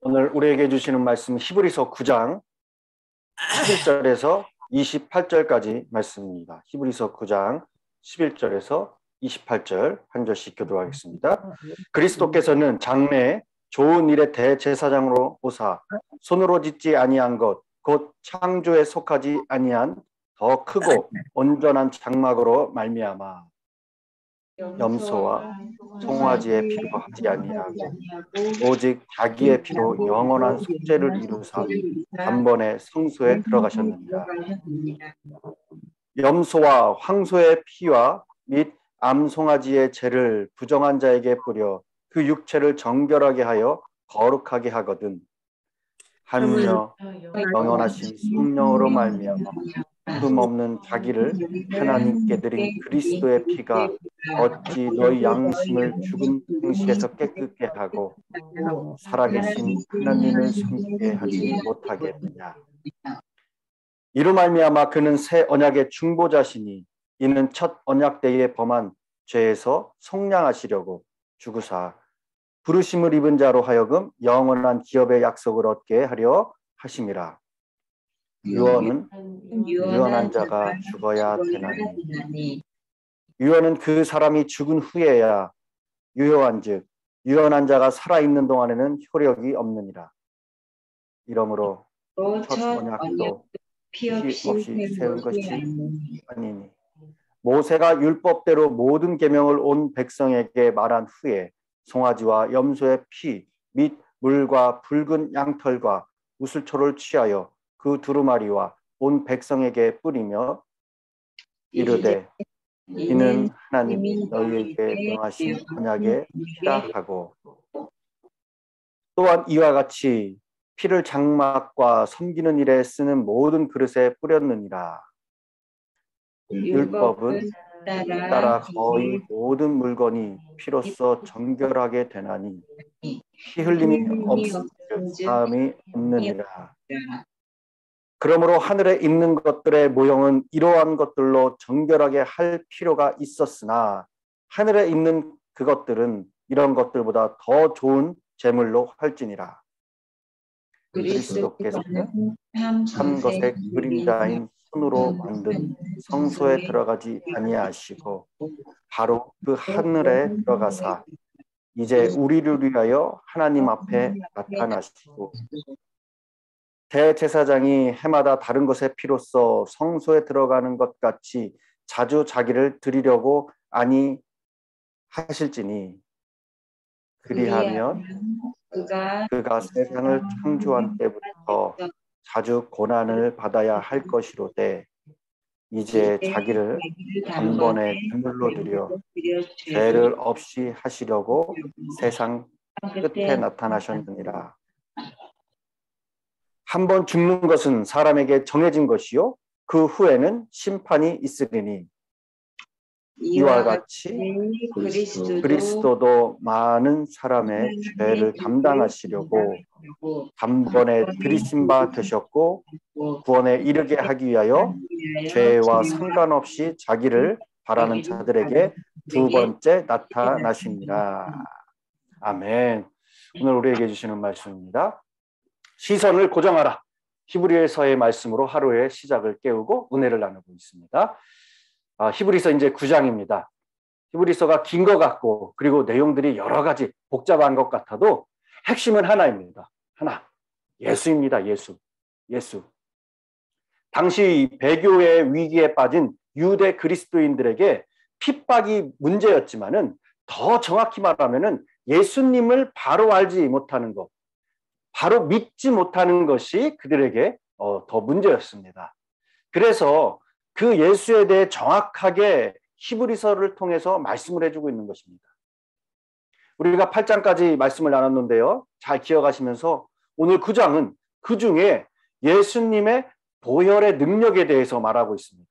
오늘 우리에게 주시는 말씀 히브리서 9장 11절에서 28절까지 말씀입니다. 히브리서 9장 11절에서 28절 한 절씩 교도하겠습니다. 그리스도께서는 장래에 좋은 일의 대제사장으로 오사 손으로 짓지 아니한 것 곧 창조에 속하지 아니한 더 크고 온전한 장막으로 말미암아 염소와 송아지의 피로 하지 아니하고 오직 자기의 피로 영원한 속죄를 이루사 단번에 성소에 들어가셨느니라. 염소와 황소의 피와 및 암송아지의 죄를 부정한 자에게 뿌려 그 육체를 정결하게 하여 거룩하게 하거든 하물며 영원하신 성령으로 말미암아 흠없는 자기를 하나님께 드린 그리스도의 피가 어찌 너희 양심을 죽은 행실에서 깨끗게 하고 살아계신 하나님을 섬기게 하지 못하겠느냐. 이로 말미암아 그는 새 언약의 중보자시니 이는 첫 언약 때에 범한 죄에서 속량하시려고 죽으사 부르심을 입은 자로 하여금 영원한 기업의 약속을 얻게 하려 하심이라. 유언은 유언한 자가 죽어야 되나니 유언은 그 사람이 죽은 후에야 유효한즉 유언한 자가 살아있는 동안에는 효력이 없느니라. 이러므로 첫 언약도 피 없이 세운 것이 아니니 모세가 율법대로 모든 계명을 온 백성에게 말한 후에 송아지와 염소의 피 및 물과 붉은 양털과 우슬초를 취하여 그 두루마리와 온 백성에게 뿌리며 이르되 이는 하나님이 너희에게 명하신 언약의 피라 하고 또한 이와 같이 피를 장막과 섬기는 일에 쓰는 모든 그릇에 뿌렸느니라. 율법은 따라 거의 모든 물건이 피로써 정결하게 되나니 피 흘림이 없은즉 사함이 없느니라. 그러므로 하늘에 있는 것들의 모형은 이러한 것들로 정결하게 할 필요가 있었으나 하늘에 있는 그것들은 이런 것들보다 더 좋은 제물로 할지니라. 그리스도께서는 한 것의 그림자인 손으로 만든 성소에 들어가지 아니하시고 바로 그 하늘에 들어가사 이제 우리를 위하여 하나님 앞에 나타나시고 대제사장이 해마다 다른 것의 피로써 성소에 들어가는 것 같이 자주 자기를 드리려고 아니하실지니 그리하면 그가 세상을 창조한 때부터 자주 고난을 받아야 할 것이로되 이제 자기를 단번에 제물로 드려 죄를 없이 하시려고 세상 끝에 나타나셨느니라. 한번 죽는 것은 사람에게 정해진 것이요 그 후에는 심판이 있으리니 이와 같이 그리스도도 많은 사람의 죄를 담당하시려고 단번에 들이신 바 되셨고 구원에 이르게 하기 위하여 죄와 상관없이 자기를 바라는 자들에게 두 번째 나타나십니다. 아멘. 오늘 우리에게 주시는 말씀입니다. 시선을 고정하라. 히브리서의 말씀으로 하루의 시작을 깨우고 은혜를 나누고 있습니다. 히브리서 이제 9장입니다. 히브리서가 긴 것 같고 그리고 내용들이 여러 가지 복잡한 것 같아도 핵심은 하나입니다. 하나. 예수입니다. 예수. 당시 배교의 위기에 빠진 유대 그리스도인들에게 핍박이 문제였지만은 더 정확히 말하면은 예수님을 바로 알지 못하는 것, 바로 믿지 못하는 것이 그들에게 더 문제였습니다. 그래서 그 예수에 대해 정확하게 히브리서를 통해서 말씀을 해주고 있는 것입니다. 우리가 8장까지 말씀을 나눴는데요. 잘 기억하시면서 오늘 9장은 그 중에 예수님의 보혈의 능력에 대해서 말하고 있습니다.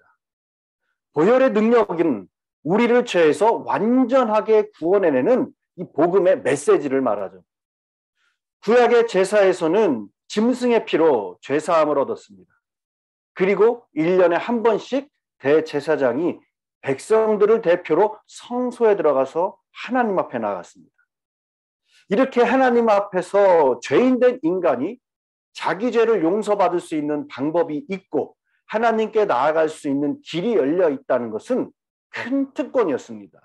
보혈의 능력은 우리를 죄에서 완전하게 구원해내는 이 복음의 메시지를 말하죠. 구약의 제사에서는 짐승의 피로 죄사함을 얻었습니다. 그리고 1년에 한 번씩 대제사장이 백성들을 대표로 성소에 들어가서 하나님 앞에 나갔습니다. 이렇게 하나님 앞에서 죄인된 인간이 자기 죄를 용서받을 수 있는 방법이 있고 하나님께 나아갈 수 있는 길이 열려 있다는 것은 큰 특권이었습니다.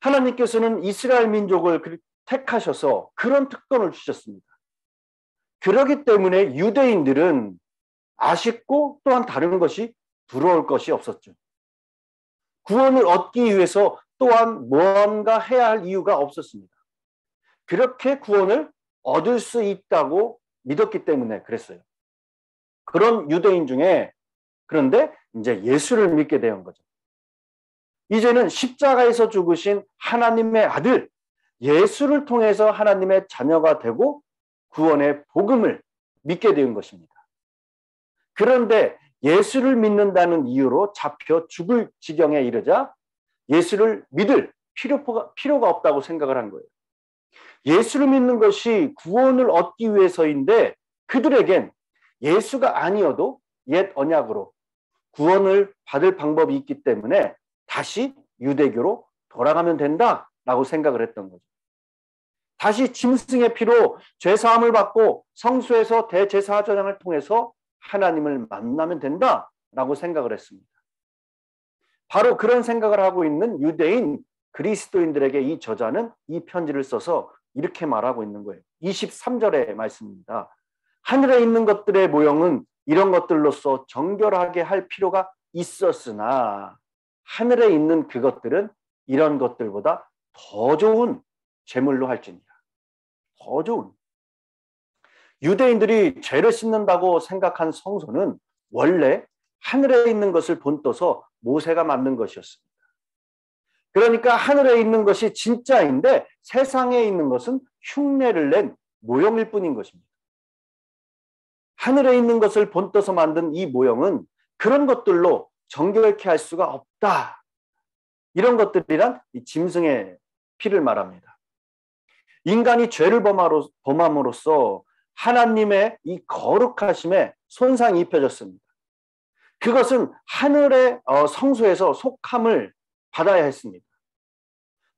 하나님께서는 이스라엘 민족을 택하셔서 그런 특권을 주셨습니다. 그렇기 때문에 유대인들은 아쉽고 또한 다른 것이 부러울 것이 없었죠. 구원을 얻기 위해서 또한 무언가 해야 할 이유가 없었습니다. 그렇게 구원을 얻을 수 있다고 믿었기 때문에 그랬어요. 그런 유대인 중에 그런데 이제 예수를 믿게 된 거죠. 이제는 십자가에서 죽으신 하나님의 아들 예수를 통해서 하나님의 자녀가 되고 구원의 복음을 믿게 된 것입니다. 그런데 예수를 믿는다는 이유로 잡혀 죽을 지경에 이르자 예수를 믿을 필요가 없다고 생각을 한 거예요. 예수를 믿는 것이 구원을 얻기 위해서인데 그들에겐 예수가 아니어도 옛 언약으로 구원을 받을 방법이 있기 때문에 다시 유대교로 돌아가면 된다라고 생각을 했던 거죠. 다시 짐승의 피로 죄사함을 받고 성소에서 대제사장을 통해서 하나님을 만나면 된다라고 생각을 했습니다. 바로 그런 생각을 하고 있는 유대인 그리스도인들에게 이 저자는 이 편지를 써서 이렇게 말하고 있는 거예요. 23절의 말씀입니다. 하늘에 있는 것들의 모형은 이런 것들로서 정결하게 할 필요가 있었으나 하늘에 있는 그것들은 이런 것들보다 더 좋은 제물로 할지니라. 더 좋은. 유대인들이 죄를 씻는다고 생각한 성소는 원래 하늘에 있는 것을 본떠서 모세가 만든 것이었습니다. 그러니까 하늘에 있는 것이 진짜인데 세상에 있는 것은 흉내를 낸 모형일 뿐인 것입니다. 하늘에 있는 것을 본떠서 만든 이 모형은 그런 것들로 정결케 할 수가 없다. 이런 것들이란 이 짐승의 피를 말합니다. 인간이 죄를 범함으로써 하나님의 이 거룩하심에 손상이 입혀졌습니다. 그것은 하늘의 성소에서 속함을 받아야 했습니다.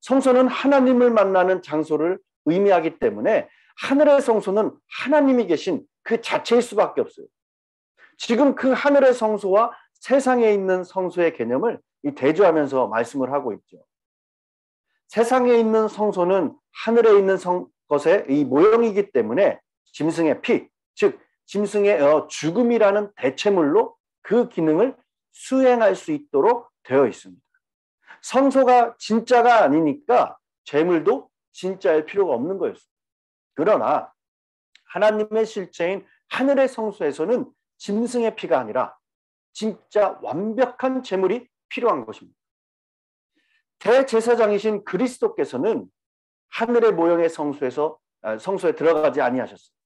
성소는 하나님을 만나는 장소를 의미하기 때문에 하늘의 성소는 하나님이 계신 그 자체일 수밖에 없어요. 지금 그 하늘의 성소와 세상에 있는 성소의 개념을 대조하면서 말씀을 하고 있죠. 세상에 있는 성소는 하늘에 있는 것의 이 모형이기 때문에 짐승의 피, 즉 짐승의 죽음이라는 대체물로 그 기능을 수행할 수 있도록 되어 있습니다. 성소가 진짜가 아니니까 제물도 진짜일 필요가 없는 거였습니다. 그러나 하나님의 실체인 하늘의 성소에서는 짐승의 피가 아니라 진짜 완벽한 제물이 필요한 것입니다. 대제사장이신 그리스도께서는 하늘의 모형의 성소에 들어가지 아니하셨습니다.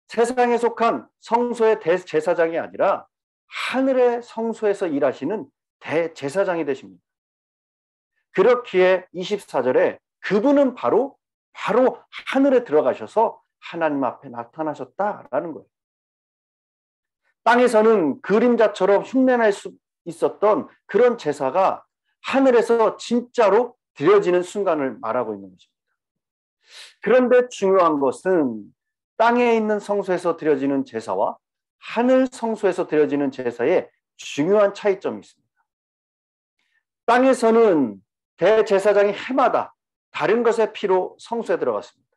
세상에 속한 성소의 대제사장이 아니라 하늘의 성소에서 일하시는 대제사장이 되십니다. 그렇기에 24절에 그분은 바로 하늘에 들어가셔서 하나님 앞에 나타나셨다라는 거예요. 땅에서는 그림자처럼 흉내낼 수 있었던 그런 제사가 하늘에서 진짜로 드려지는 순간을 말하고 있는 것입니다. 그런데 중요한 것은 땅에 있는 성소에서 드려지는 제사와 하늘 성소에서 드려지는 제사에 중요한 차이점이 있습니다. 땅에서는 대제사장이 해마다 다른 것의 피로 성소에 들어갔습니다.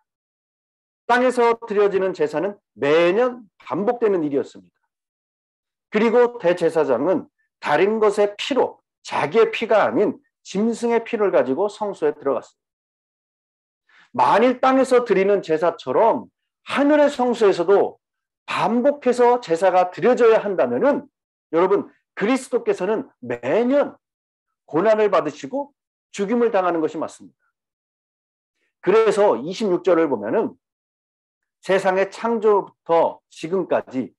땅에서 드려지는 제사는 매년 반복되는 일이었습니다. 그리고 대제사장은 다른 것의 피로 자기의 피가 아닌 짐승의 피를 가지고 성소에 들어갔습니다. 만일 땅에서 드리는 제사처럼 하늘의 성소에서도 반복해서 제사가 드려져야 한다면은 여러분 그리스도께서는 매년 고난을 받으시고 죽임을 당하는 것이 맞습니다. 그래서 26절을 보면은 세상의 창조부터 지금까지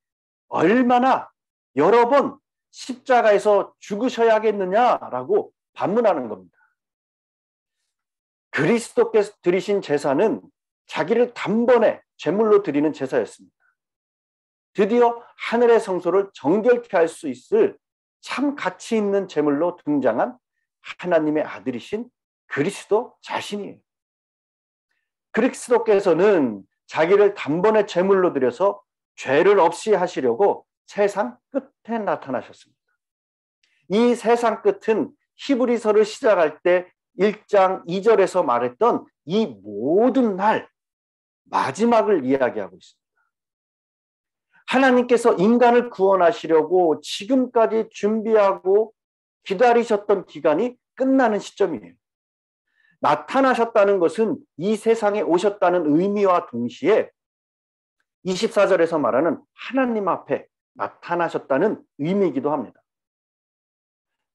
얼마나 여러 번 십자가에서 죽으셔야겠느냐라고 반문하는 겁니다. 그리스도께서 드리신 제사는 자기를 단번에 제물로 드리는 제사였습니다. 드디어 하늘의 성소를 정결케 할 수 있을 참 가치 있는 제물로 등장한 하나님의 아들이신 그리스도 자신이에요. 그리스도께서는 자기를 단번에 제물로 드려서 죄를 없이 하시려고 세상 끝에 나타나셨습니다. 이 세상 끝은 히브리서를 시작할 때 1장 2절에서 말했던 이 모든 날 마지막을 이야기하고 있습니다. 하나님께서 인간을 구원하시려고 지금까지 준비하고 기다리셨던 기간이 끝나는 시점이에요. 나타나셨다는 것은 이 세상에 오셨다는 의미와 동시에 24절에서 말하는 하나님 앞에 나타나셨다는 의미이기도 합니다.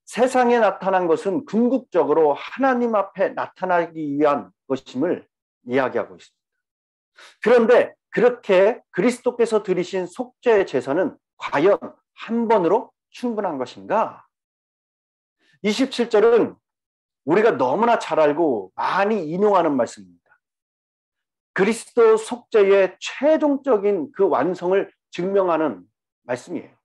세상에 나타난 것은 궁극적으로 하나님 앞에 나타나기 위한 것임을 이야기하고 있습니다. 그런데 그렇게 그리스도께서 드리신 속죄의 제사는 과연 한 번으로 충분한 것인가? 27절은 우리가 너무나 잘 알고 많이 인용하는 말씀입니다. 그리스도 속죄의 최종적인 그 완성을 증명하는 말씀이에요.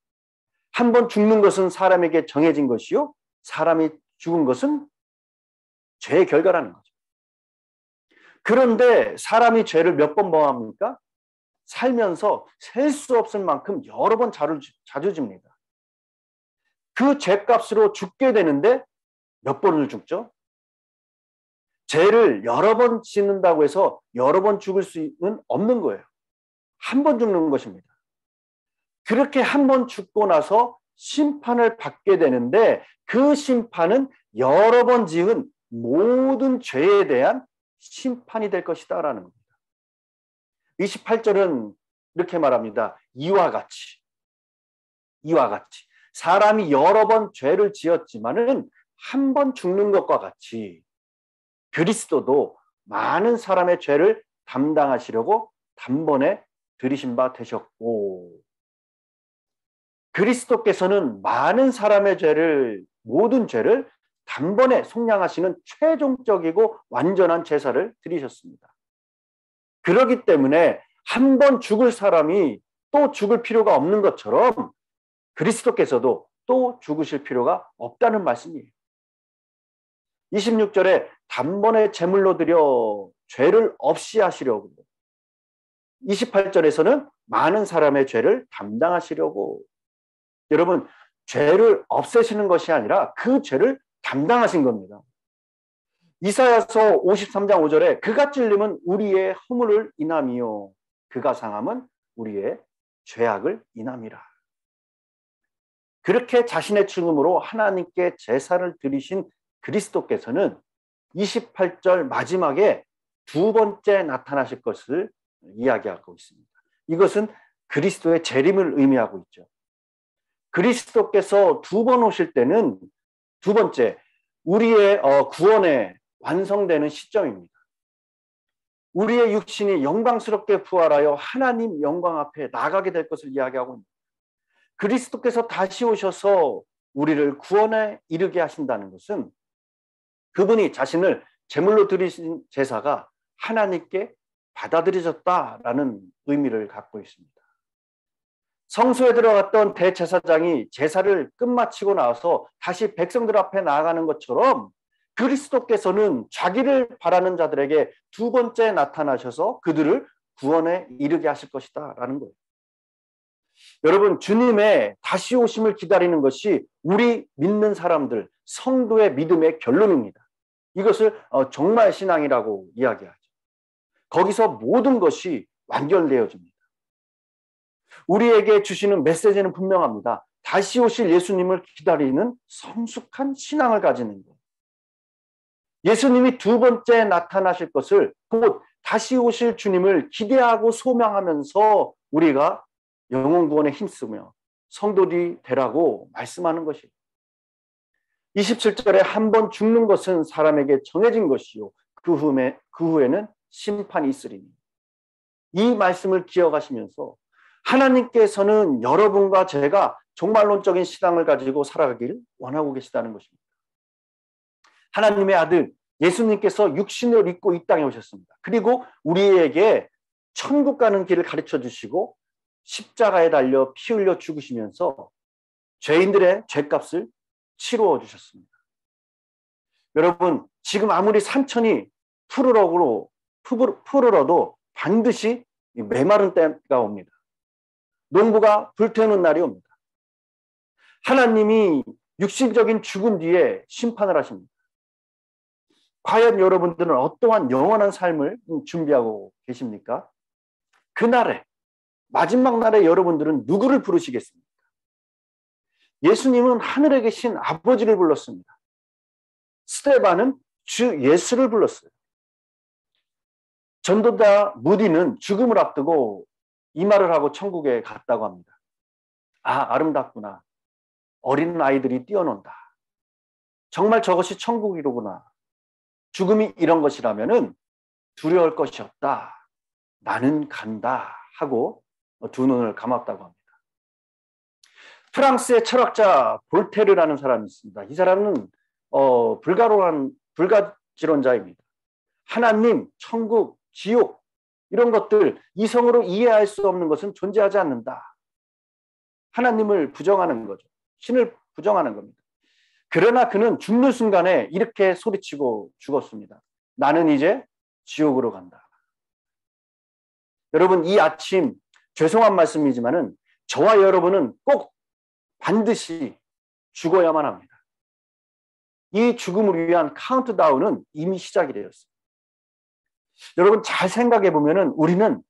한 번 죽는 것은 사람에게 정해진 것이요, 사람이 죽은 것은 죄의 결과라는 거죠. 그런데 사람이 죄를 몇 번 범합니까? 살면서 셀 수 없을 만큼 여러 번 자주 집니다. 그 죄값으로 죽게 되는데 몇 번을 죽죠? 죄를 여러 번 짓는다고 해서 여러 번 죽을 수는 없는 거예요. 한 번 죽는 것입니다. 그렇게 한 번 죽고 나서 심판을 받게 되는데 그 심판은 여러 번 지은 모든 죄에 대한 심판이 될 것이다라는 겁니다. 28절은 이렇게 말합니다. 이와 같이 사람이 여러 번 죄를 지었지만은 한 번 죽는 것과 같이 그리스도도 많은 사람의 죄를 담당하시려고 단번에 들이신 바 되셨고, 그리스도께서는 많은 사람의 모든 죄를 단번에 속량하시는 최종적이고 완전한 제사를 드리셨습니다. 그렇기 때문에 한 번 죽을 사람이 또 죽을 필요가 없는 것처럼 그리스도께서도 또 죽으실 필요가 없다는 말씀이에요. 26절에 단번에 제물로 드려 죄를 없이 하시려고, 28절에서는 많은 사람의 죄를 담당하시려고. 여러분, 죄를 없애시는 것이 아니라 그 죄를 담당하신 겁니다. 이사야서 53장 5절에 그가 찔림은 우리의 허물을 인함이요 그가 상함은 우리의 죄악을 인함이라. 그렇게 자신의 죽음으로 하나님께 제사를 드리신 그리스도께서는 28절 마지막에 두 번째 나타나실 것을 이야기하고 있습니다. 이것은 그리스도의 재림을 의미하고 있죠. 그리스도께서 두 번 오실 때는 두 번째, 우리의 구원에 완성되는 시점입니다. 우리의 육신이 영광스럽게 부활하여 하나님 영광 앞에 나가게 될 것을 이야기하고 있습니다. 그리스도께서 다시 오셔서 우리를 구원에 이르게 하신다는 것은 그분이 자신을 제물로 드리신 제사가 하나님께 받아들여졌다라는 의미를 갖고 있습니다. 성소에 들어갔던 대제사장이 제사를 끝마치고 나서 다시 백성들 앞에 나아가는 것처럼 그리스도께서는 자기를 바라는 자들에게 두 번째 나타나셔서 그들을 구원에 이르게 하실 것이다 라는 거예요. 여러분, 주님의 다시 오심을 기다리는 것이 우리 믿는 사람들, 성도의 믿음의 결론입니다. 이것을 정말 신앙이라고 이야기하죠. 거기서 모든 것이 완결되어집니다. 우리에게 주시는 메시지는 분명합니다. 다시 오실 예수님을 기다리는 성숙한 신앙을 가지는 것. 예수님이 두 번째 나타나실 것을, 곧 다시 오실 주님을 기대하고 소망하면서 우리가 영혼 구원에 힘쓰며 성도들이 되라고 말씀하는 것이에요. 27절에 한 번 죽는 것은 사람에게 정해진 것이요 그 후에는 심판이 있으리니. 이 말씀을 기억하시면서 하나님께서는 여러분과 제가 종말론적인 신앙을 가지고 살아가기를 원하고 계시다는 것입니다. 하나님의 아들 예수님께서 육신을 입고 이 땅에 오셨습니다. 그리고 우리에게 천국 가는 길을 가르쳐 주시고 십자가에 달려 피 흘려 죽으시면서 죄인들의 죄값을 치루어 주셨습니다. 여러분, 지금 아무리 산천이 푸르럭으로 푸르러도 반드시 메마른 때가 옵니다. 농부가 불태우는 날이 옵니다. 하나님이 육신적인 죽음 뒤에 심판을 하십니다. 과연 여러분들은 어떠한 영원한 삶을 준비하고 계십니까? 그날에, 마지막 날에 여러분들은 누구를 부르시겠습니까? 예수님은 하늘에 계신 아버지를 불렀습니다. 스데반은 주 예수를 불렀어요. 전도자 무디는 죽음을 앞두고 이 말을 하고 천국에 갔다고 합니다. 아, 아름답구나. 어린 아이들이 뛰어논다. 정말 저것이 천국이로구나. 죽음이 이런 것이라면은 두려울 것이 없다. 나는 간다. 하고 두 눈을 감았다고 합니다. 프랑스의 철학자 볼테르라는 사람이 있습니다. 이 사람은 불가지론자입니다. 하나님, 천국, 지옥 이런 것들 이성으로 이해할 수 없는 것은 존재하지 않는다. 하나님을 부정하는 거죠. 신을 부정하는 겁니다. 그러나 그는 죽는 순간에 이렇게 소리치고 죽었습니다. 나는 이제 지옥으로 간다. 여러분, 이 아침 죄송한 말씀이지만은 저와 여러분은 꼭 반드시 죽어야만 합니다. 이 죽음을 위한 카운트다운은 이미 시작이 되었어요. 여러분 잘 생각해 보면은 우리는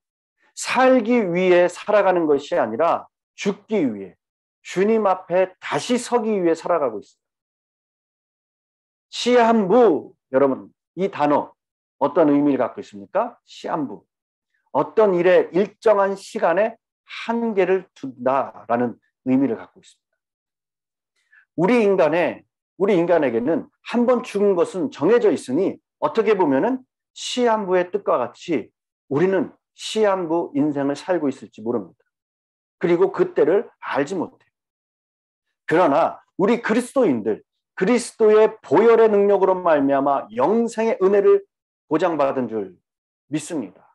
살기 위해 살아가는 것이 아니라 죽기 위해, 주님 앞에 다시 서기 위해 살아가고 있어요. 시한부, 여러분 이 단어 어떤 의미를 갖고 있습니까? 시한부. 어떤 일에 일정한 시간에 한계를 둔다라는 의미를 갖고 있습니다. 우리 인간에게는 한 번 죽은 것은 정해져 있으니 어떻게 보면은 시한부의 뜻과 같이 우리는 시한부 인생을 살고 있을지 모릅니다. 그리고 그때를 알지 못해요. 그러나 우리 그리스도인들, 그리스도의 보혈의 능력으로 말미암아 영생의 은혜를 보장받은 줄 믿습니다.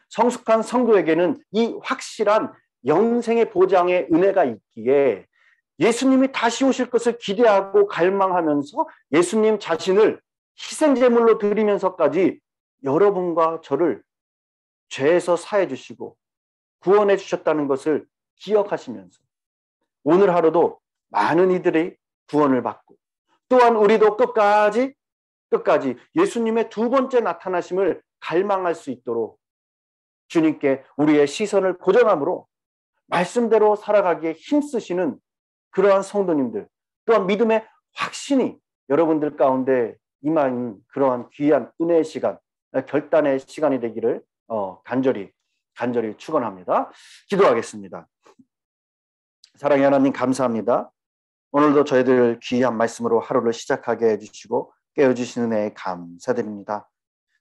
성숙한 성도에게는 이 확실한 영생의 보장의 은혜가 있기에 예수님이 다시 오실 것을 기대하고 갈망하면서 예수님 자신을 희생제물로 드리면서까지 여러분과 저를 죄에서 사해 주시고 구원해 주셨다는 것을 기억하시면서 오늘 하루도 많은 이들이 구원을 받고 또한 우리도 끝까지 예수님의 두 번째 나타나심을 갈망할 수 있도록 주님께 우리의 시선을 고정함으로 말씀대로 살아가기에 힘쓰시는 그러한 성도님들, 또한 믿음의 확신이 여러분들 가운데 임하는 그러한 귀한 은혜의 시간, 결단의 시간이 되기를 간절히 축원합니다. 기도하겠습니다. 사랑의 하나님 감사합니다. 오늘도 저희들 귀한 말씀으로 하루를 시작하게 해주시고 깨워주시는 은혜에 감사드립니다.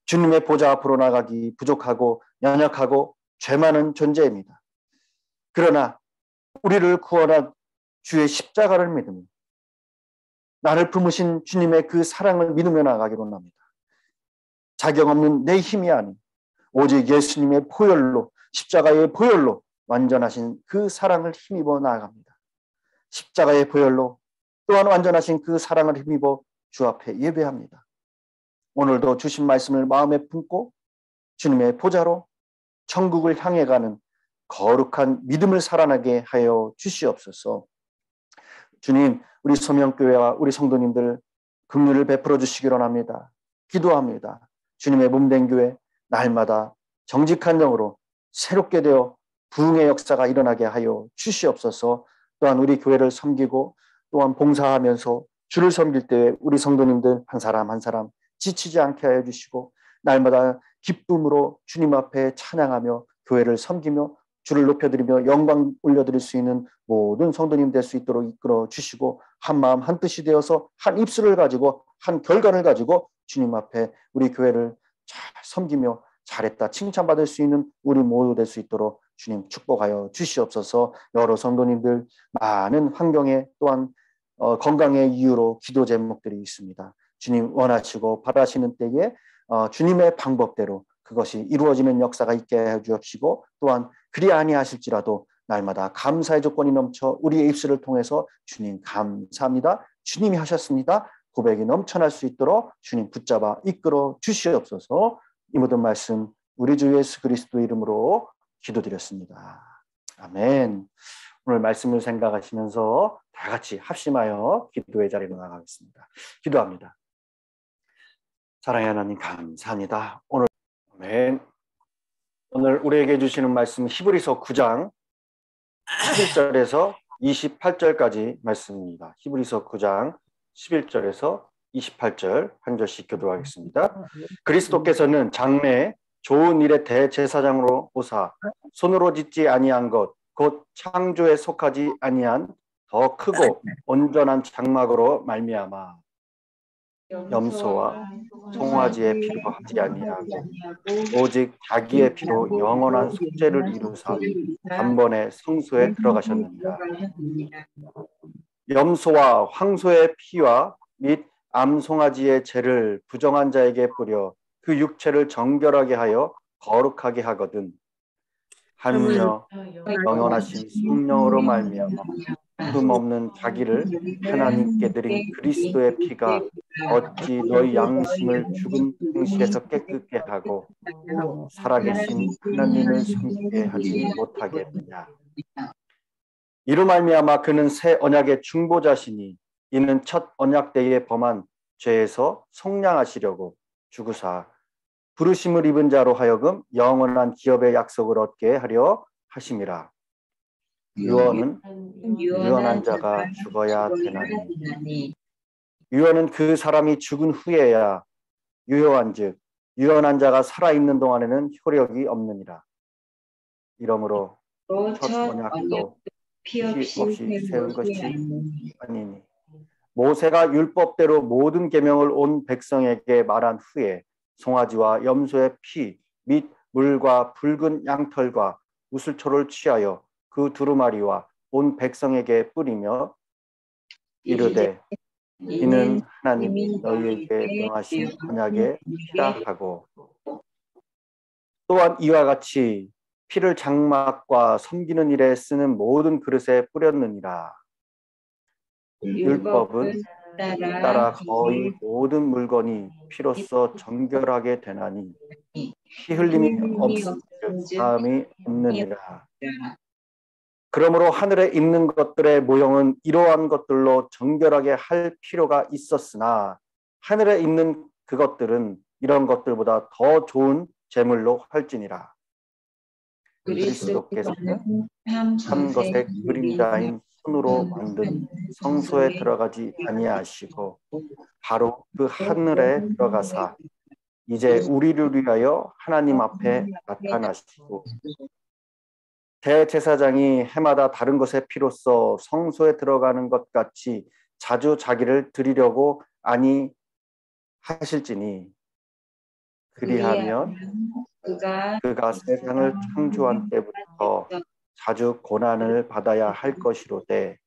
주님의 보좌 앞으로 나가기 부족하고 연약하고 죄 많은 존재입니다. 그러나 우리를 구원한 주의 십자가를 믿으며 나를 품으신 주님의 그 사랑을 믿으며 나가기로 합니다. 자격 없는 내 힘이 아닌 오직 예수님의 보혈로, 십자가의 보혈로 완전하신 그 사랑을 힘입어 나아갑니다. 십자가의 보혈로 또한 완전하신 그 사랑을 힘입어 주 앞에 예배합니다. 오늘도 주신 말씀을 마음에 품고 주님의 보좌로 천국을 향해 가는 거룩한 믿음을 살아나게 하여 주시옵소서. 주님, 우리 소명교회와 우리 성도님들 긍휼을 베풀어 주시기로 합니다. 기도합니다. 주님의 몸된 교회 날마다 정직한 영으로 새롭게 되어 부흥의 역사가 일어나게 하여 주시옵소서. 또한 우리 교회를 섬기고 또한 봉사하면서 주를 섬길 때 우리 성도님들 한 사람 한 사람 지치지 않게 하여 주시고 날마다 기쁨으로 주님 앞에 찬양하며 교회를 섬기며 주를 높여드리며 영광 올려드릴 수 있는 모든 성도님 될 수 있도록 이끌어 주시고 한 마음 한 뜻이 되어서 한 입술을 가지고 한 결단을 가지고 주님 앞에 우리 교회를 잘 섬기며 잘했다 칭찬받을 수 있는 우리 모두 될 수 있도록 주님 축복하여 주시옵소서. 여러 성도님들 많은 환경에 또한 건강의 이유로 기도 제목들이 있습니다. 주님 원하시고 바라시는 때에 주님의 방법대로 그것이 이루어지는 역사가 있게 해 주옵시고 또한 그리 아니하실지라도 날마다 감사의 조건이 넘쳐 우리의 입술을 통해서 주님 감사합니다. 주님이 하셨습니다. 고백이 넘쳐날 수 있도록 주님 붙잡아 이끌어 주시옵소서. 이 모든 말씀 우리 주 예수 그리스도 이름으로 기도드렸습니다. 아멘. 오늘 말씀을 생각하시면서 다 같이 합심하여 기도의 자리로 나가겠습니다. 기도합니다. 사랑의 하나님 감사합니다. 아멘. 오늘 우리에게 주시는 말씀 히브리서 9장 11절에서 28절까지 말씀입니다. 히브리서 9장 11절에서 28절 한 절씩 교도하겠습니다. 그리스도께서는 장래 좋은 일의 대제사장으로 오사 손으로 짓지 아니한 것 곧 창조에 속하지 아니한 더 크고 온전한 장막으로 말미암아 염소와 송아지의 피로 하지 아니하고 오직 자기의 피로 영원한 속죄를 이루사 단번에 성소에 들어가셨느니라. 염소와 황소의 피와 및 암송아지의 죄를 부정한 자에게 뿌려 그 육체를 정결하게 하여 거룩하게 하거든 하느며 영원하신 성령으로 말미암아 흠없는 자기를 하나님께 드린 그리스도의 피가 어찌 너희 양심을 죽은 행실에서 깨끗게 하고 살아계신 하나님을 섬기게 하지 못하겠느냐. 이로 말미암아 그는 새 언약의 중보자시니 이는 첫 언약 때에 범한 죄에서 속량하시려고 죽으사 부르심을 입은 자로 하여금 영원한 기업의 약속을 얻게 하려 하심이라. 유언은 유언한 자가 죽어야 되나니 유언은 그 사람이 죽은 후에야 유효한즉 유언한 자가 살아있는 동안에는 효력이 없느니라. 이러므로 첫 언약도 피 없이 세운 것이 아니니 모세가 율법대로 모든 계명을 온 백성에게 말한 후에 송아지와 염소의 피 및 물과 붉은 양털과 우슬초를 취하여 그 두루마리와 온 백성에게 뿌리며 이르되 이는 하나님이 너희에게 명하신 언약의 피라 하고 또한 이와 같이 피를 장막과 섬기는 일에 쓰는 모든 그릇에 뿌렸느니라. 율법은 따라 거의 모든 물건이 피로써 정결하게 되나니 피 흘림이 없으면 사함이 없느니라. 그러므로 하늘에 있는 것들의 모형은 이러한 것들로 정결하게 할 필요가 있었으나 하늘에 있는 그것들은 이런 것들보다 더 좋은 제물로 할지니라. 그리스도께서는 한 것의 그림자인 손으로 만든 성소에 들어가지 아니하시고 바로 그 하늘에 들어가사 이제 우리를 위하여 하나님 앞에 나타나시고 대제사장이 해마다 다른 것의 피로써 성소에 들어가는 것 같이 자주 자기를 드리려고 아니하실지니 그리하면 그가 세상을 창조한 때부터 자주 고난을 받아야 할 것이로되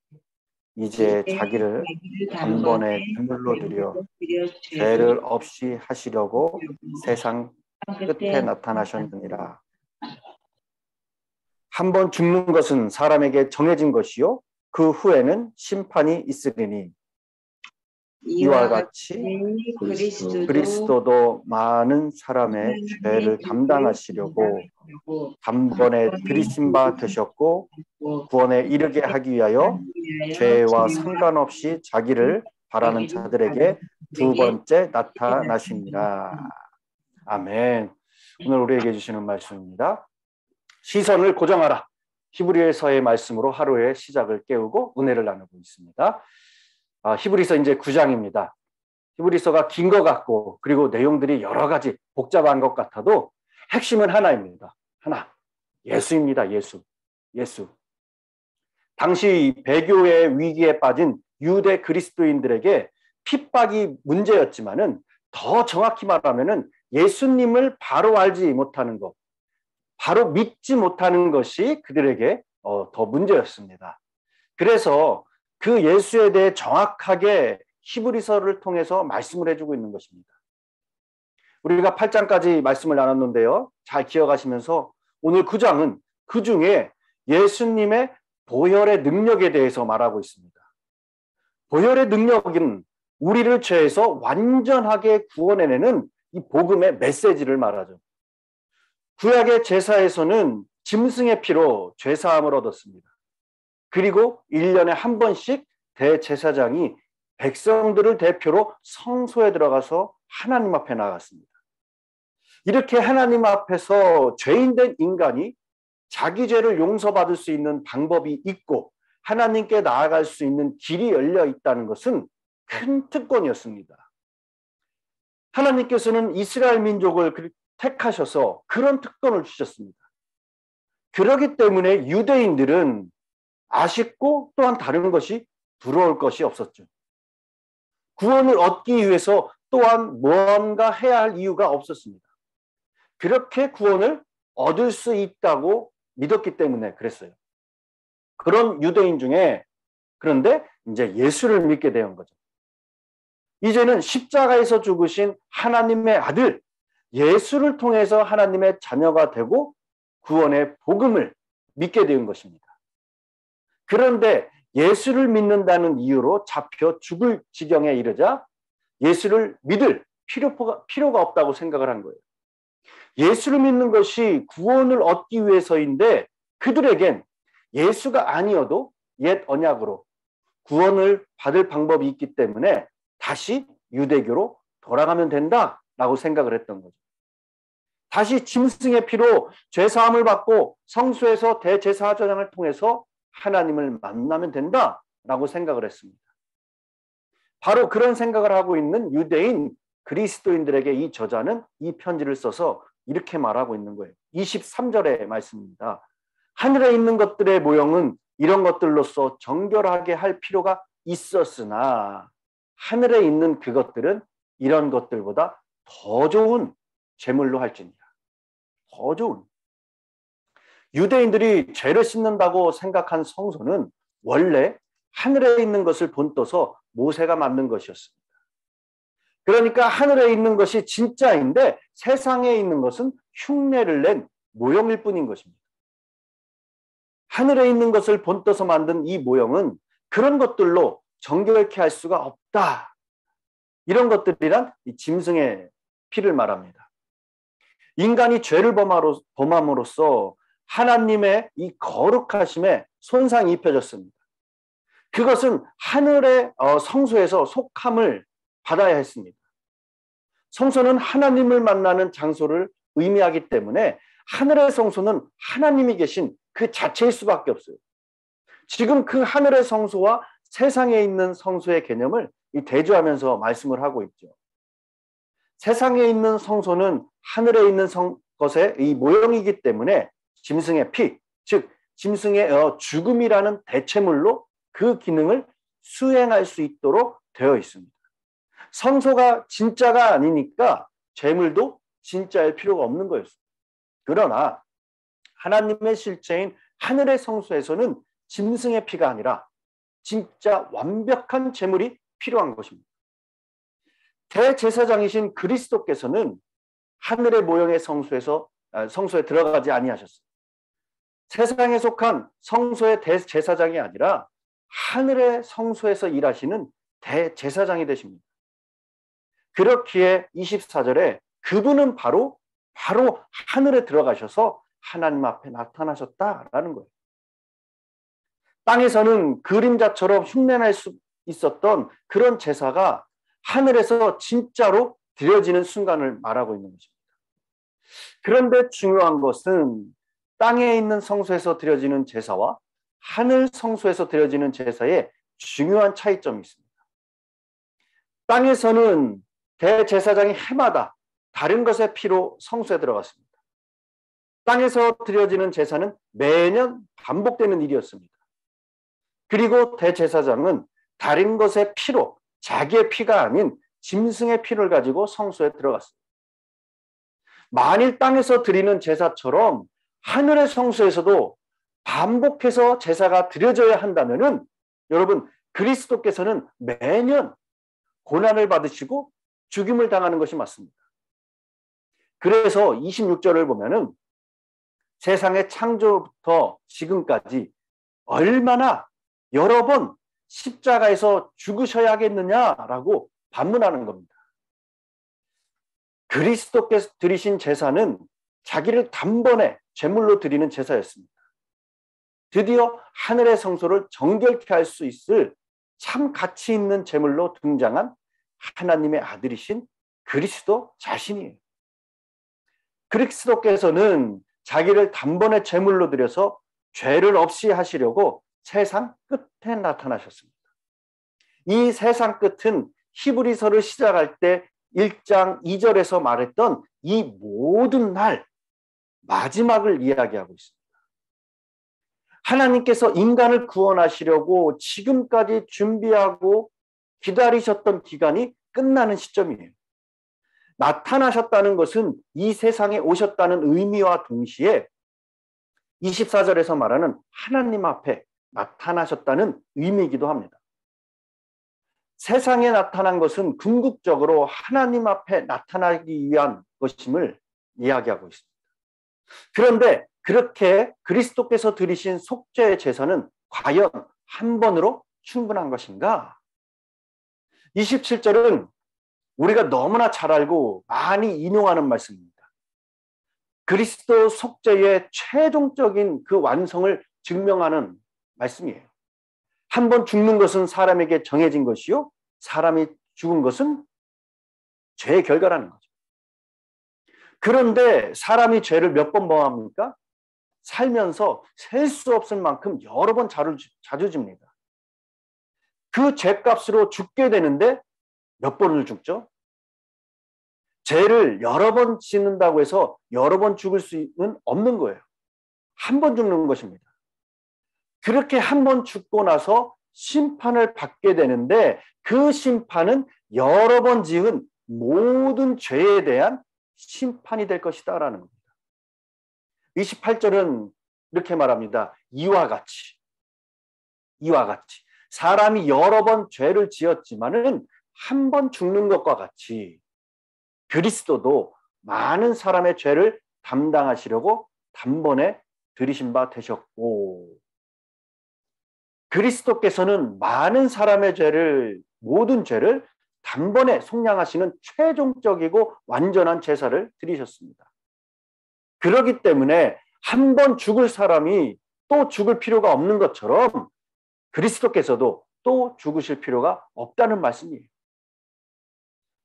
이제 자기를 단번에 제물로 드려 죄를 없이 하시려고 세상 끝에 나타나셨느니라. 한 번 죽는 것은 사람에게 정해진 것이요 그 후에는 심판이 있으리니 이와 같이 그리스도도 많은 사람의 죄를 담당하시려고 단번에 들이신 바 되셨고 구원에 이르게 하기 위하여 죄와 상관없이 자기를 바라는 자들에게 두 번째 나타나시니라. 아멘. 오늘 우리에게 주시는 말씀입니다. 시선을 고정하라. 히브리서의 말씀으로 하루의 시작을 깨우고 은혜를 나누고 있습니다. 히브리서 이제 9장입니다. 히브리서가 긴 것 같고 그리고 내용들이 여러 가지 복잡한 것 같아도 핵심은 하나입니다. 하나. 예수입니다. 예수. 당시 배교의 위기에 빠진 유대 그리스도인들에게 핍박이 문제였지만은 더 정확히 말하면은 예수님을 바로 알지 못하는 것, 바로 믿지 못하는 것이 그들에게 더 문제였습니다. 그래서 그 예수에 대해 정확하게 히브리서를 통해서 말씀을 해주고 있는 것입니다. 우리가 8장까지 말씀을 나눴는데요. 잘 기억하시면서 오늘 9장은 그 중에 예수님의 보혈의 능력에 대해서 말하고 있습니다. 보혈의 능력은 우리를 죄에서 완전하게 구원해내는 이 복음의 메시지를 말하죠. 구약의 제사에서는 짐승의 피로 죄사함을 얻었습니다. 그리고 1년에 한 번씩 대제사장이 백성들을 대표로 성소에 들어가서 하나님 앞에 나갔습니다. 이렇게 하나님 앞에서 죄인된 인간이 자기 죄를 용서받을 수 있는 방법이 있고 하나님께 나아갈 수 있는 길이 열려 있다는 것은 큰 특권이었습니다. 하나님께서는 이스라엘 민족을 택하셔서 그런 특권을 주셨습니다. 그렇기 때문에 유대인들은 아쉽고 또한 다른 것이 부러울 것이 없었죠. 구원을 얻기 위해서 또한 무언가 해야 할 이유가 없었습니다. 그렇게 구원을 얻을 수 있다고 믿었기 때문에 그랬어요. 그런 유대인 중에 그런데 이제 예수를 믿게 된 거죠. 이제는 십자가에서 죽으신 하나님의 아들 예수를 통해서 하나님의 자녀가 되고 구원의 복음을 믿게 된 것입니다. 그런데 예수를 믿는다는 이유로 잡혀 죽을 지경에 이르자 예수를 믿을 필요가 없다고 생각을 한 거예요. 예수를 믿는 것이 구원을 얻기 위해서인데 그들에겐 예수가 아니어도 옛 언약으로 구원을 받을 방법이 있기 때문에 다시 유대교로 돌아가면 된다라고 생각을 했던 거죠. 다시 짐승의 피로 죄사함을 받고 성소에서 대제사장을 통해서 하나님을 만나면 된다라고 생각을 했습니다. 바로 그런 생각을 하고 있는 유대인 그리스도인들에게 이 저자는 이 편지를 써서 이렇게 말하고 있는 거예요. 23절의 말씀입니다. 하늘에 있는 것들의 모형은 이런 것들로서 정결하게 할 필요가 있었으나 하늘에 있는 그것들은 이런 것들보다 더 좋은 제물로 할지니라. 더 좋은. 유대인들이 죄를 씻는다고 생각한 성소는 원래 하늘에 있는 것을 본떠서 모세가 만든 것이었습니다. 그러니까 하늘에 있는 것이 진짜인데 세상에 있는 것은 흉내를 낸 모형일 뿐인 것입니다. 하늘에 있는 것을 본떠서 만든 이 모형은 그런 것들로 정결케 할 수가 없다. 이런 것들이란 이 짐승의 피를 말합니다. 인간이 죄를 범함으로써 하나님의 이 거룩하심에 손상이 입혀졌습니다. 그것은 하늘의 성소에서 속함을 받아야 했습니다. 성소는 하나님을 만나는 장소를 의미하기 때문에 하늘의 성소는 하나님이 계신 그 자체일 수밖에 없어요. 지금 그 하늘의 성소와 세상에 있는 성소의 개념을 대조하면서 말씀을 하고 있죠. 세상에 있는 성소는 하늘에 있는 것의 이 모형이기 때문에 짐승의 피, 즉 짐승의 죽음이라는 대체물로 그 기능을 수행할 수 있도록 되어 있습니다. 성소가 진짜가 아니니까 제물도 진짜일 필요가 없는 거였습니다. 그러나 하나님의 실체인 하늘의 성소에서는 짐승의 피가 아니라 진짜 완벽한 제물이 필요한 것입니다. 대제사장이신 그리스도께서는 하늘의 모형의 성소에 들어가지 아니하셨습니다. 세상에 속한 성소의 대제사장이 아니라 하늘의 성소에서 일하시는 대제사장이 되십니다. 그렇기에 24절에 그분은 바로 하늘에 들어가셔서 하나님 앞에 나타나셨다라는 거예요. 땅에서는 그림자처럼 흉내낼 수 있었던 그런 제사가 하늘에서 진짜로 드려지는 순간을 말하고 있는 것입니다. 그런데 중요한 것은 땅에 있는 성소에서 드려지는 제사와 하늘 성소에서 드려지는 제사에 중요한 차이점이 있습니다. 땅에서는 대제사장이 해마다 다른 것의 피로 성소에 들어갔습니다. 땅에서 드려지는 제사는 매년 반복되는 일이었습니다. 그리고 대제사장은 다른 것의 피로 자기의 피가 아닌 짐승의 피를 가지고 성소에 들어갔습니다. 만일 땅에서 드리는 제사처럼 하늘의 성소에서도 반복해서 제사가 드려져야 한다면은 여러분 그리스도께서는 매년 고난을 받으시고 죽임을 당하는 것이 맞습니다. 그래서 26절을 보면은 세상의 창조부터 지금까지 얼마나 여러 번 십자가에서 죽으셔야겠느냐라고 반문하는 겁니다. 그리스도께서 드리신 제사는 자기를 단번에 제물로 드리는 제사였습니다. 드디어 하늘의 성소를 정결케 할 수 있을 참 가치 있는 제물로 등장한 하나님의 아들이신 그리스도 자신이에요. 그리스도께서는 자기를 단번에 제물로 드려서 죄를 없이 하시려고 세상 끝에 나타나셨습니다. 이 세상 끝은 히브리서를 시작할 때 1장 2절에서 말했던 이 모든 날 마지막을 이야기하고 있습니다. 하나님께서 인간을 구원하시려고 지금까지 준비하고 기다리셨던 기간이 끝나는 시점이에요. 나타나셨다는 것은 이 세상에 오셨다는 의미와 동시에 24절에서 말하는 하나님 앞에 나타나셨다는 의미이기도 합니다. 세상에 나타난 것은 궁극적으로 하나님 앞에 나타나기 위한 것임을 이야기하고 있습니다. 그런데 그렇게 그리스도께서 드리신 속죄의 제사는 과연 한 번으로 충분한 것인가? 27절은 우리가 너무나 잘 알고 많이 인용하는 말씀입니다. 그리스도 속죄의 최종적인 그 완성을 증명하는 말씀이에요. 한 번 죽는 것은 사람에게 정해진 것이요, 사람이 죽은 것은 죄의 결과라는 거죠. 그런데 사람이 죄를 몇 번 범합니까? 살면서 셀 수 없을 만큼 여러 번 자주 집니다. 그 죄값으로 죽게 되는데 몇 번을 죽죠? 죄를 여러 번 짓는다고 해서 여러 번 죽을 수는 없는 거예요. 한 번 죽는 것입니다. 그렇게 한 번 죽고 나서 심판을 받게 되는데 그 심판은 여러 번 지은 모든 죄에 대한 심판이 될 것이다라는 겁니다. 28절은 이렇게 말합니다. 이와 같이 사람이 여러 번 죄를 지었지만은 한 번 죽는 것과 같이 그리스도도 많은 사람의 죄를 담당하시려고 단번에 들이신 바 되셨고, 그리스도께서는 많은 사람의 모든 죄를 단번에 속량하시는 최종적이고 완전한 제사를 드리셨습니다. 그렇기 때문에 한 번 죽을 사람이 또 죽을 필요가 없는 것처럼 그리스도께서도 또 죽으실 필요가 없다는 말씀이에요.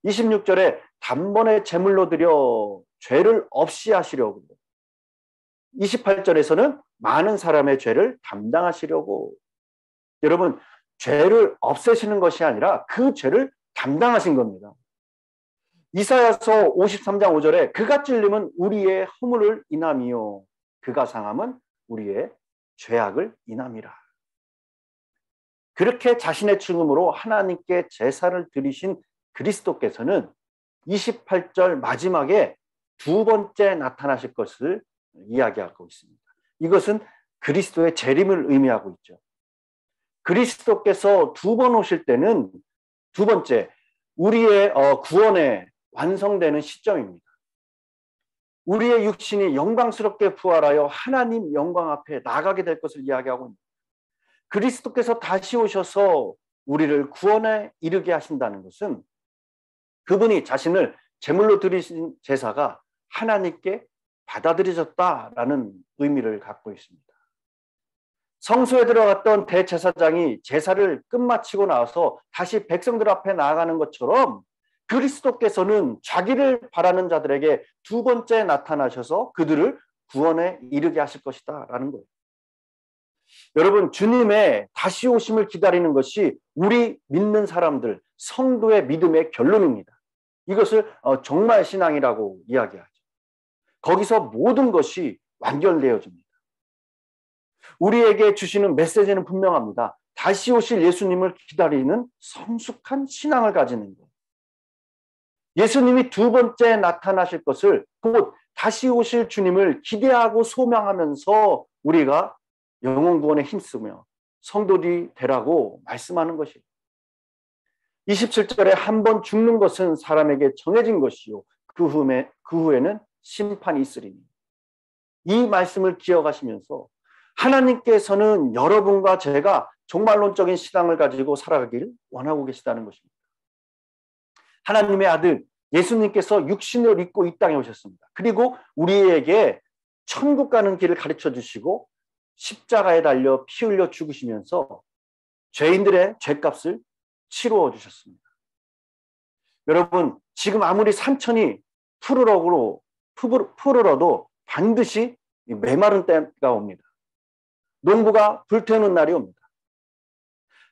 26절에 단번에 제물로 드려 죄를 없이 하시려고, 28절에서는 많은 사람의 죄를 담당하시려고. 여러분, 죄를 없애시는 것이 아니라 그 죄를 담당하신 겁니다. 이사야서 53장 5절에 그가 찔림은 우리의 허물을 인함이요 그가 상함은 우리의 죄악을 인함이라. 그렇게 자신의 죽음으로 하나님께 제사를 드리신 그리스도께서는 28절 마지막에 두 번째 나타나실 것을 이야기하고 있습니다. 이것은 그리스도의 재림을 의미하고 있죠. 그리스도께서 두 번 오실 때는 두 번째, 우리의 구원에 완성되는 시점입니다. 우리의 육신이 영광스럽게 부활하여 하나님 영광 앞에 나가게 될 것을 이야기하고 있습니다. 그리스도께서 다시 오셔서 우리를 구원에 이르게 하신다는 것은 그분이 자신을 제물로 드리신 제사가 하나님께 받아들여졌다라는 의미를 갖고 있습니다. 성소에 들어갔던 대제사장이 제사를 끝마치고 나서 다시 백성들 앞에 나아가는 것처럼 그리스도께서는 자기를 바라는 자들에게 두 번째 나타나셔서 그들을 구원에 이르게 하실 것이다 라는 거예요. 여러분, 주님의 다시 오심을 기다리는 것이 우리 믿는 사람들, 성도의 믿음의 결론입니다. 이것을 정말 신앙이라고 이야기하죠. 거기서 모든 것이 완결되어집니다. 우리에게 주시는 메시지는 분명합니다. 다시 오실 예수님을 기다리는 성숙한 신앙을 가지는 것. 예수님이 두 번째 나타나실 것을 곧 다시 오실 주님을 기대하고 소망하면서 우리가 영혼 구원에 힘쓰며 성도들이 되라고 말씀하는 것이에요. 27절에 한 번 죽는 것은 사람에게 정해진 것이요 그 후에는 심판이 있으리니. 이 말씀을 기억하시면서 하나님께서는 여러분과 제가 종말론적인 신앙을 가지고 살아가기를 원하고 계시다는 것입니다. 하나님의 아들 예수님께서 육신을 입고 이 땅에 오셨습니다. 그리고 우리에게 천국 가는 길을 가르쳐 주시고 십자가에 달려 피 흘려 죽으시면서 죄인들의 죄값을 치루어 주셨습니다. 여러분, 지금 아무리 산천이 푸르러도 반드시 메마른 때가 옵니다. 농부가 불태우는 날이 옵니다.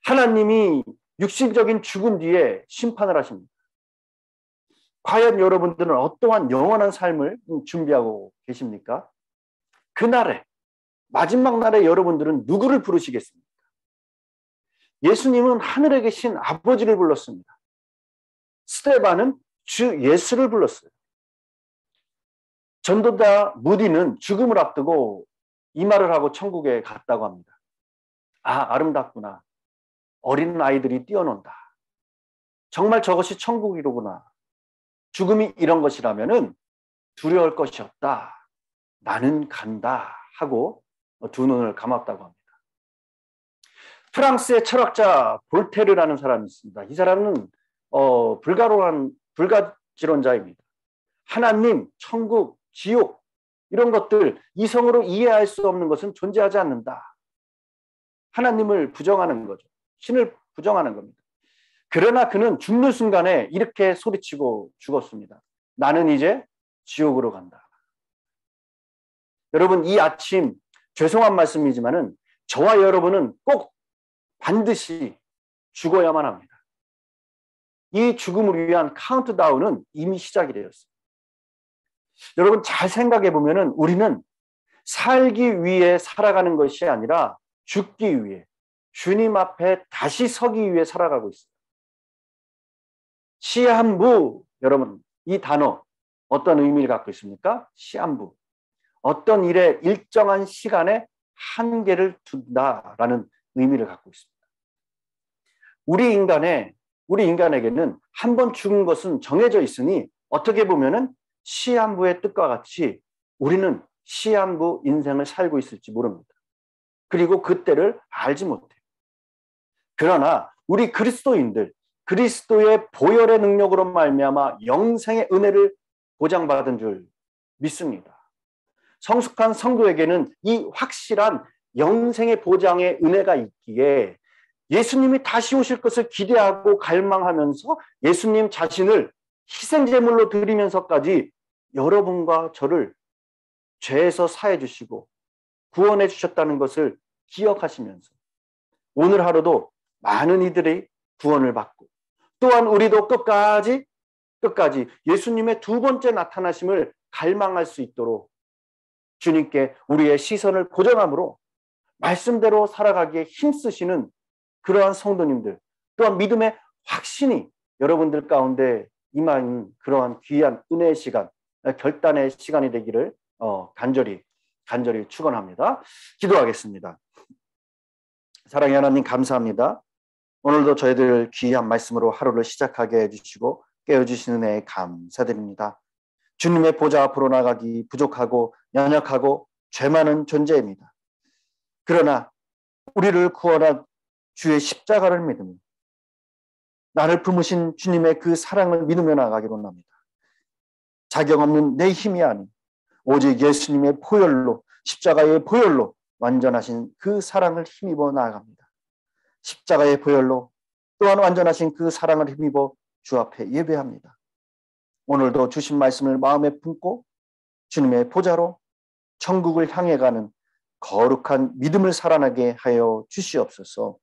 하나님이 육신적인 죽음 뒤에 심판을 하십니다. 과연 여러분들은 어떠한 영원한 삶을 준비하고 계십니까? 그날에, 마지막 날에 여러분들은 누구를 부르시겠습니까? 예수님은 하늘에 계신 아버지를 불렀습니다. 스데반은 주 예수를 불렀어요. 전도자 무디는 죽음을 앞두고 이 말을 하고 천국에 갔다고 합니다. 아, 아름답구나. 어린 아이들이 뛰어논다. 정말 저것이 천국이로구나. 죽음이 이런 것이라면은 두려울 것이 없다. 나는 간다. 하고 두 눈을 감았다고 합니다. 프랑스의 철학자 볼테르라는 사람이 있습니다. 이 사람은 불가지론자입니다. 하나님, 천국, 지옥 이런 것들 이성으로 이해할 수 없는 것은 존재하지 않는다. 하나님을 부정하는 거죠. 신을 부정하는 겁니다. 그러나 그는 죽는 순간에 이렇게 소리치고 죽었습니다. 나는 이제 지옥으로 간다. 여러분, 이 아침 죄송한 말씀이지만은 저와 여러분은 꼭 반드시 죽어야만 합니다. 이 죽음을 위한 카운트다운은 이미 시작이 되었습니다. 여러분, 잘 생각해 보면은 우리는 살기 위해 살아가는 것이 아니라 죽기 위해, 주님 앞에 다시 서기 위해 살아가고 있습니다. 시한부, 여러분, 이 단어 어떤 의미를 갖고 있습니까? 시한부. 어떤 일에 일정한 시간에 한계를 둔다라는 의미를 갖고 있습니다. 우리 인간에게는 한 번 죽은 것은 정해져 있으니 어떻게 보면은 시한부의 뜻과 같이 우리는 시한부 인생을 살고 있을지 모릅니다. 그리고 그때를 알지 못해요. 그러나 우리 그리스도인들, 그리스도의 보혈의 능력으로 말미암아 영생의 은혜를 보장받은 줄 믿습니다. 성숙한 성도에게는 이 확실한 영생의 보장의 은혜가 있기에 예수님이 다시 오실 것을 기대하고 갈망하면서 예수님 자신을 희생제물로 드리면서까지 여러분과 저를 죄에서 사해 주시고 구원해 주셨다는 것을 기억하시면서 오늘 하루도 많은 이들이 구원을 받고 또한 우리도 끝까지 예수님의 두 번째 나타나심을 갈망할 수 있도록 주님께 우리의 시선을 고정함으로 말씀대로 살아가기에 힘쓰시는 그러한 성도님들, 또한 믿음의 확신이 여러분들 가운데 임하는 그러한 귀한 은혜의 시간, 결단의 시간이 되기를 간절히 축원합니다. 기도하겠습니다. 사랑의 하나님, 감사합니다. 오늘도 저희들 귀한 말씀으로 하루를 시작하게 해주시고 깨워주시는 은혜에 감사드립니다. 주님의 보좌 앞으로 나가기 부족하고 연약하고 죄 많은 존재입니다. 그러나 우리를 구원한 주의 십자가를 믿으며 나를 품으신 주님의 그 사랑을 믿으며 나가기로 합니다. 자격 없는 내 힘이 아닌 오직 예수님의 보혈로, 십자가의 보혈로 완전하신 그 사랑을 힘입어 나아갑니다. 십자가의 보혈로 또한 완전하신 그 사랑을 힘입어 주 앞에 예배합니다. 오늘도 주신 말씀을 마음에 품고 주님의 보좌로 천국을 향해 가는 거룩한 믿음을 살아나게 하여 주시옵소서.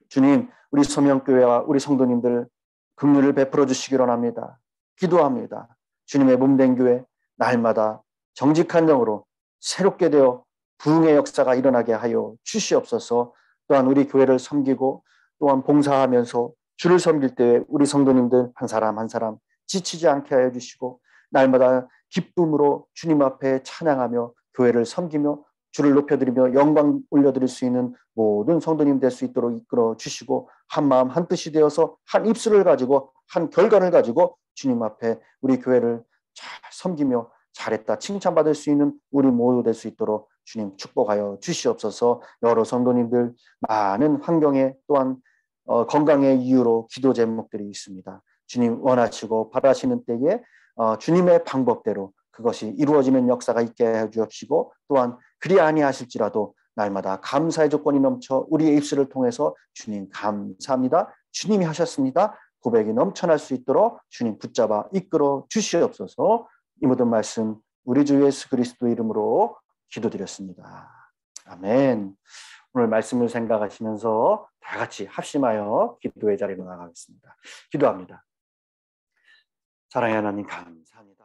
주님, 우리 소명교회와 우리 성도님들 긍휼을 베풀어 주시기로 합니다. 기도합니다. 주님의 몸된 교회 날마다 정직한 영으로 새롭게 되어 부흥의 역사가 일어나게 하여 주시옵소서. 또한 우리 교회를 섬기고 또한 봉사하면서 주를 섬길 때 우리 성도님들 한 사람 한 사람 지치지 않게 하여 주시고 날마다 기쁨으로 주님 앞에 찬양하며 교회를 섬기며 주를 높여드리며 영광 올려드릴 수 있는 모든 성도님 될 수 있도록 이끌어 주시고 한 마음 한 뜻이 되어서 한 입술을 가지고 한 결단을 가지고 주님 앞에 우리 교회를 잘 섬기며 잘했다 칭찬받을 수 있는 우리 모두 될 수 있도록 주님 축복하여 주시옵소서. 여러 성도님들 많은 환경에 또한 건강의 이유로 기도 제목들이 있습니다. 주님 원하시고 바라시는 때에 주님의 방법대로 그것이 이루어지는 역사가 있게 해주옵시고 또한 그리 아니하실지라도 날마다 감사의 조건이 넘쳐 우리의 입술을 통해서 주님 감사합니다. 주님이 하셨습니다. 고백이 넘쳐날 수 있도록 주님 붙잡아 이끌어 주시옵소서. 이 모든 말씀 우리 주 예수 그리스도 이름으로 기도드렸습니다. 아멘. 오늘 말씀을 생각하시면서 다 같이 합심하여 기도의 자리로 나가겠습니다. 기도합니다. 사랑의 하나님 감사합니다.